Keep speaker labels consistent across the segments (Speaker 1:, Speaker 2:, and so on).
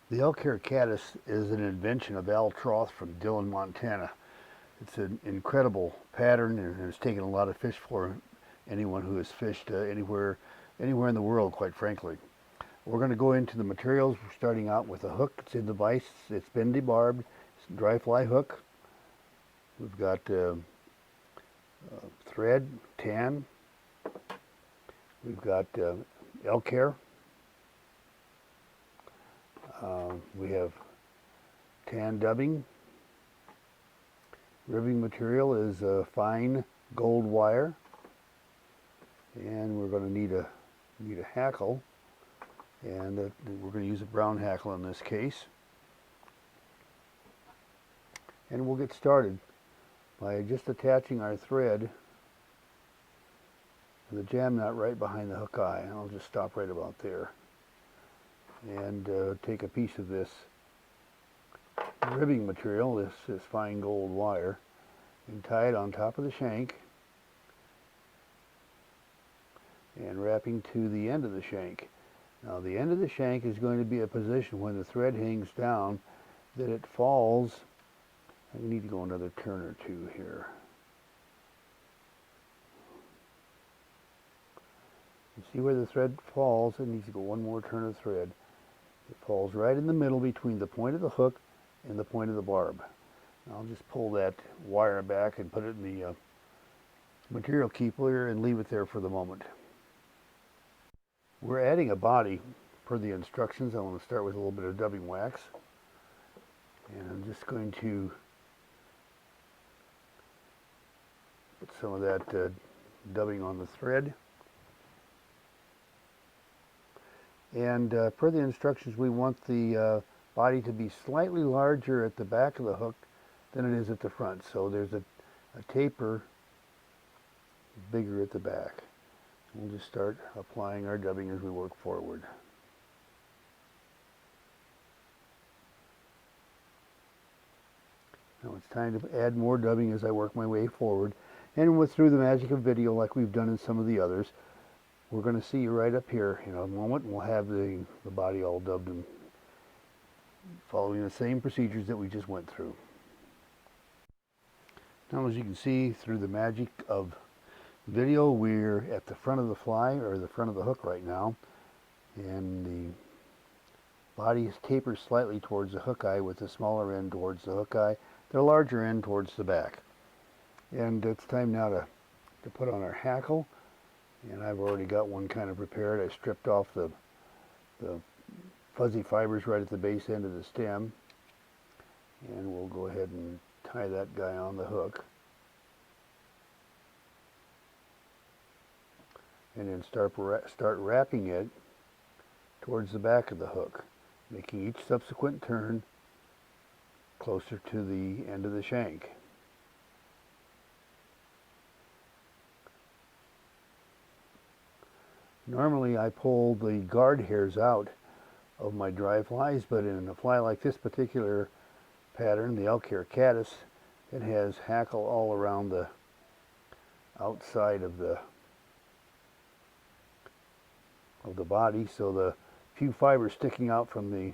Speaker 1: The elk hair caddis is an invention of Al Troth from Dillon, Montana. It's an incredible pattern and has taken a lot of fish for anyone who has fished anywhere in the world, quite frankly. We're going to go into the materials. We're starting out with a hook. It's in the vise. It's been debarbed. It's a dry fly hook. We've got thread, tan. We've got elk hair. We have tan dubbing. Ribbing material is fine gold wire, and we're going to need a hackle, and we're going to use a brown hackle in this case. And we'll get started by just attaching our thread to the jam knot right behind the hook eye. And I'll just stop right about there, and take a piece of this ribbing material, this fine gold wire, and tie it on top of the shank and wrapping to the end of the shank. Now the end of the shank is going to be a position when the thread hangs down that it falls. I need to go another turn or two here. You see where the thread falls? It needs to go one more turn of thread. It falls right in the middle between the point of the hook and the point of the barb. I'll just pull that wire back and put it in the material keeper and leave it there for the moment. We're adding a body per the instructions. I want to start with a little bit of dubbing wax, and I'm just going to put some of that dubbing on the thread. And per the instructions, we want the body to be slightly larger at the back of the hook than it is at the front. So there's a taper bigger at the back. We'll just start applying our dubbing as we work forward. Now it's time to add more dubbing as I work my way forward. And through the magic of video, like we've done in some of the others, we're going to see right up here in a moment, and we'll have the body all dubbed and following the same procedures that we just went through. Now, as you can see through the magic of video, we're at the front of the fly, or the front of the hook right now, and the body is tapered slightly towards the hook eye, with the smaller end towards the hook eye, the larger end towards the back. And it's time now to put on our hackle, and I've already got one kind of prepared. I stripped off the fuzzy fibers right at the base end of the stem, and we'll go ahead and tie that guy on the hook, and then start wrapping it towards the back of the hook, making each subsequent turn closer to the end of the shank. Normally I pull the guard hairs out of my dry flies, but in a fly like this particular pattern, the elk hair caddis, it has hackle all around the outside of the body, so the few fibers sticking out from the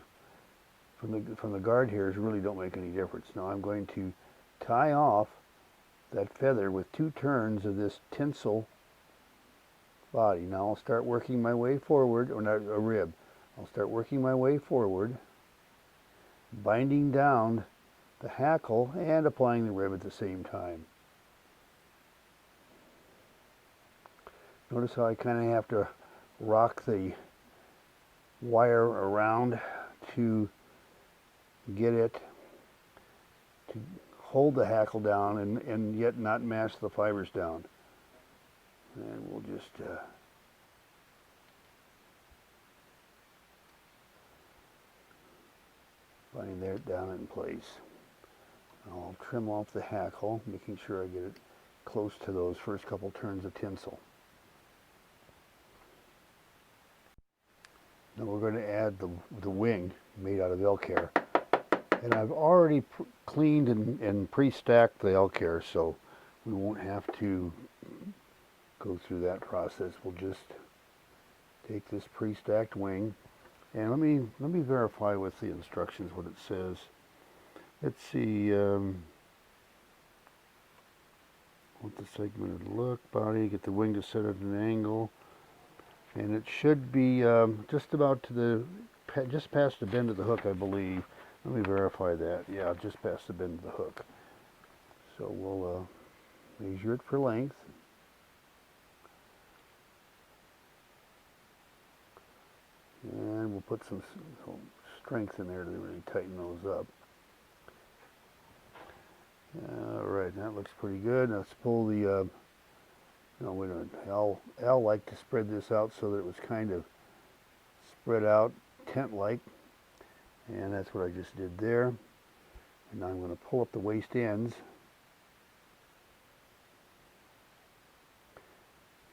Speaker 1: guard hairs really don't make any difference. Now I'm going to tie off that feather with 2 turns of this tinsel body. Now I'll start working my way forward, or not a rib. I'll start working my way forward, binding down the hackle and applying the rib at the same time. Notice how I kind of have to rock the wire around to get it to hold the hackle down and yet not mash the fibers down. And we'll just bind that down in place. I'll trim off the hackle, making sure I get it close to those first couple turns of tinsel. Now we're going to add the wing made out of elk hair. And I've already cleaned and pre-stacked the elk hair, so we won't have to go through that process. We'll just take this pre-stacked wing, And let me verify with the instructions what it says. Let's see what the segmented look, body, get the wing to set at an angle, and it should be just about to the just past the bend of the hook, I believe. Let me verify that. Yeah, just past the bend of the hook. So we'll measure it for length. And we'll put some strength in there to really tighten those up. Alright, that looks pretty good. Let's pull the, no, wait a minute. Al liked to spread this out so that it was kind of spread out, tent-like. And that's what I just did there. And now I'm going to pull up the waist ends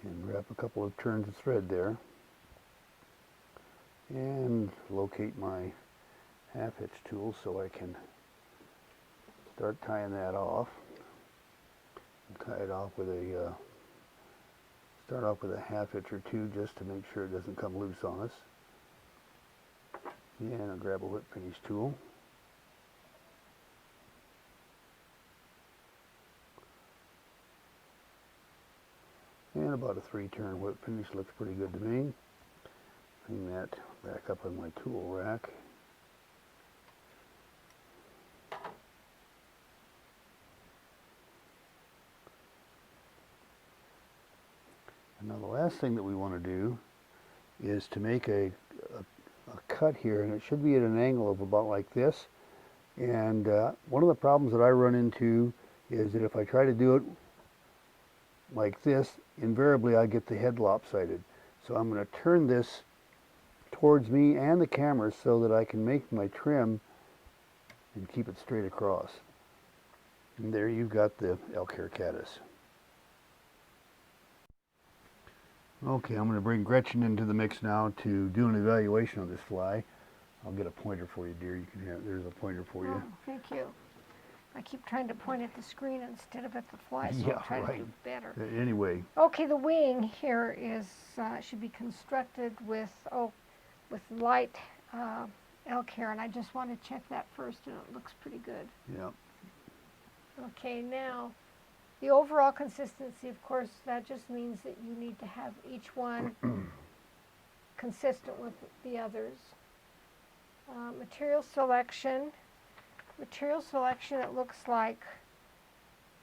Speaker 1: and wrap a couple of turns of thread there. And locate my half hitch tool so I can start tying that off. Tie it off with a start off with a half hitch or two just to make sure it doesn't come loose on us. And I'll grab a whip finish tool. And about a 3-turn whip finish looks pretty good to me. Bring that back up on my tool rack. And now the last thing that we want to do is to make a cut here, and it should be at an angle of about like this. And one of the problems that I run into is that if I try to do it like this, invariably I get the head lopsided. So I'm going to turn this towards me and the camera so that I can make my trim and keep it straight across. And there you've got the elk hair caddis. Okay, I'm going to bring Gretchen into the mix now to do an evaluation of this fly. I'll get a pointer for you, dear. You can have, there's a pointer for you.
Speaker 2: Oh, thank you. I keep trying to point at the screen instead of at the fly, so
Speaker 1: Yeah,
Speaker 2: I'll try
Speaker 1: right.
Speaker 2: to do better.
Speaker 1: Anyway.
Speaker 2: Okay, the wing here is should be constructed with light elk hair, and I just want to check that first, and it looks pretty good.
Speaker 1: Yeah.
Speaker 2: Okay, now the overall consistency, of course, that just means that you need to have each one consistent with the others. Material selection. Material selection, it looks like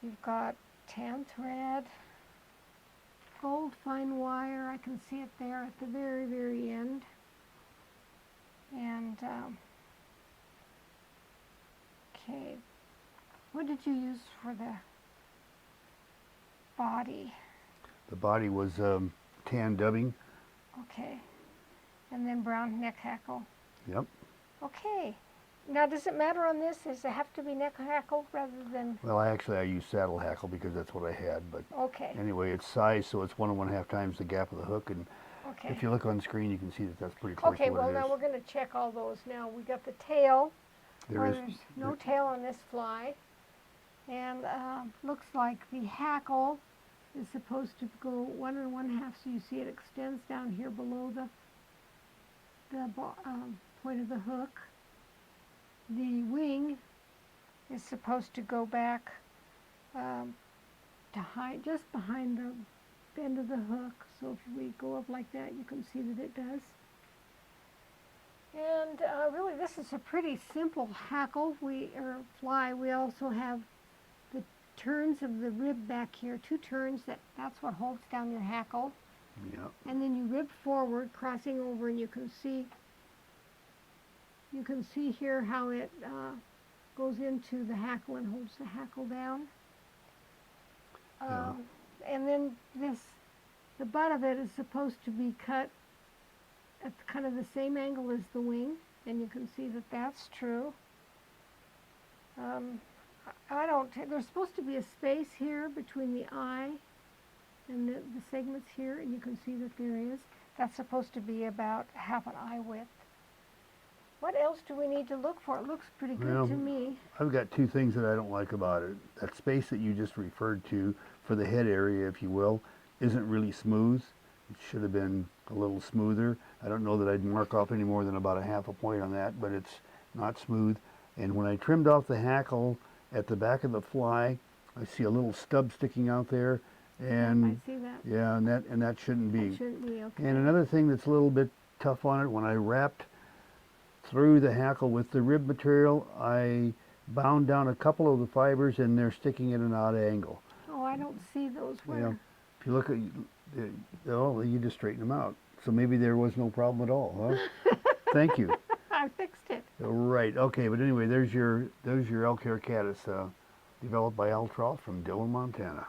Speaker 2: you've got tan thread, gold fine wire. I can see it there at the very, very end. And, okay, what did you use for the body?
Speaker 1: The body was tan dubbing.
Speaker 2: Okay, and then brown neck hackle.
Speaker 1: Yep.
Speaker 2: Okay. Now, does it matter on this? Does it have to be neck hackle rather than...
Speaker 1: Well, I use saddle hackle because that's what I had. But
Speaker 2: okay.
Speaker 1: Anyway, it's size, so it's 1 1/2 times the gap of the hook. And
Speaker 2: okay.
Speaker 1: If you look on screen, you can see that that's pretty close
Speaker 2: okay,
Speaker 1: to what
Speaker 2: well,
Speaker 1: it is.
Speaker 2: now we're going to check all those. Now, we got the tail.
Speaker 1: There's
Speaker 2: no tail on this fly. And looks like the hackle is supposed to go 1 1/2, so you see it extends down here below the point of the hook. The wing is supposed to go back just behind the bend of the hook. So if we go up like that, you can see that it does. And really, this is a pretty simple hackle or fly. We also have the turns of the rib back here, 2 turns. That's what holds down your hackle.
Speaker 1: Yep.
Speaker 2: And then you rib forward, crossing over, and you can see here how it goes into the hackle and holds the hackle down.
Speaker 1: Yeah.
Speaker 2: And then the butt of it is supposed to be cut at kind of the same angle as the wing, and you can see that that's true. There's supposed to be a space here between the eye and the segments here, and you can see that there is. That's supposed to be about 1/2 an eye width. What else do we need to look for? It looks pretty good to me.
Speaker 1: I've got 2 things that I don't like about it. That space that you just referred to for the head area, if you will, isn't really smooth. It should have been a little smoother. I don't know that I'd mark off any more than about a half a point on that, but it's not smooth. And when I trimmed off the hackle at the back of the fly, I see a little stub sticking out there, and
Speaker 2: I see that.
Speaker 1: yeah, and that shouldn't be.
Speaker 2: That shouldn't be, okay.
Speaker 1: And another thing that's a little bit tough on it, when I wrapped through the hackle with the rib material, I bound down a couple of the fibers and they're sticking at an odd angle.
Speaker 2: Oh, I don't see those
Speaker 1: You
Speaker 2: where.
Speaker 1: know, if you look at, oh, you just straighten them out. So maybe there was no problem at all, huh? Thank you.
Speaker 2: I fixed it.
Speaker 1: Right. Okay. But anyway, there's your elk hair caddis, developed by Al Troth from Dillon, Montana.